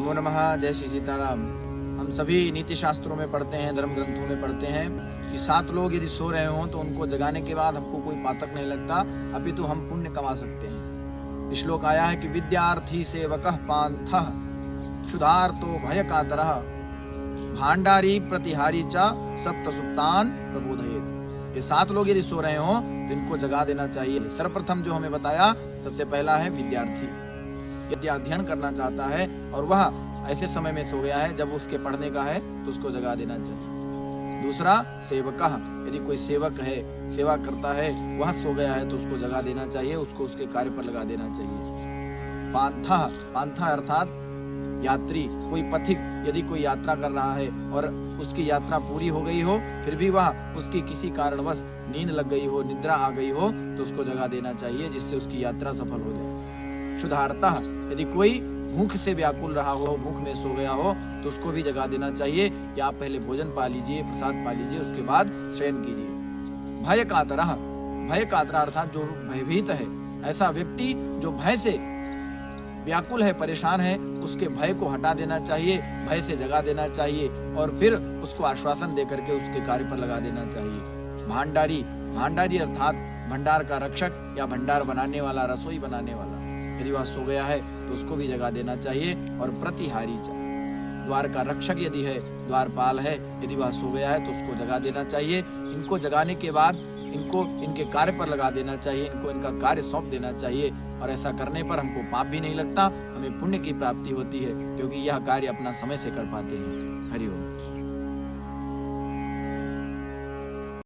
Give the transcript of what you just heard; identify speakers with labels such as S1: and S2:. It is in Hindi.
S1: नमो नमः। जय श्री सीताराम। हम सभी नीति शास्त्रों में पढ़ते हैं, धर्म ग्रंथों में पढ़ते हैं कि 7 लोग यदि सो रहे हों तो उनको जगाने के बाद हमको कोई पातक नहीं लगता, अपितु हम पुण्य कमा सकते हैं। श्लोक आया है कि विद्यार्थी सेवकः पान्थः क्षुधार्तो भयकातरः भांडारी प्रतिहारी च सप्त सुप्तान प्रबोधयेत्। ये 7 लोग यदि सो रहे हों तो इनको जगा देना चाहिए। सर्वप्रथम जो हमें बताया, सबसे पहला है विद्यार्थी। यदि अध्ययन करना चाहता है और वह ऐसे समय में सो गया है जब उसके पढ़ने का है तो उसको जगा देना चाहिए। दूसरा सेवकः, यदि कोई सेवक है, सेवा करता है, वह सो गया है तो उसको जगा देना चाहिए, उसको उसके कार्य पर लगा देना चाहिए। पांथः, पांथा अर्थात यात्री, कोई पथिक यदि कोई यात्रा कर रहा है और उसकी यात्रा पूरी हो गई हो फिर भी वह उसकी किसी कारणवश नींद लग गई हो, निद्रा आ गई हो तो उसको जगा देना चाहिए, जिससे उसकी यात्रा सफल हो जाए। क्षुधार्तः, यदि कोई भूख से व्याकुल रहा हो, भूख में सो गया हो तो उसको भी जगा देना चाहिए कि आप पहले भोजन पा लीजिए, प्रसाद पा लीजिए, उसके बाद शयन कीजिए। भय कातरः, भय कातरा अर्थात जो भयभीत है, ऐसा व्यक्ति जो भय से व्याकुल है, परेशान है, उसके भय को हटा देना चाहिए, भय से जगा देना चाहिए और फिर उसको आश्वासन देकर के उसके कार्य पर लगा देना चाहिए। भांडारी, भांडारी अर्थात भंडार का रक्षक या भंडार बनाने वाला, रसोई बनाने वाला, यदि वह सो गया है तो उसको भी जगा देना चाहिए। और प्रतिहारी च, द्वार का रक्षक यदि है, द्वारपाल है, यदि वह सो गया है तो उसको जगा देना चाहिए। इनको जगाने के बाद इनको इनके कार्य पर लगा देना चाहिए, इनको इनका कार्य सौंप देना चाहिए और ऐसा करने पर हमको पाप भी नहीं लगता, हमें पुण्य की प्राप्ति होती है, क्योंकि यह कार्य अपना समय से कर पाते हैं। हरि ओम।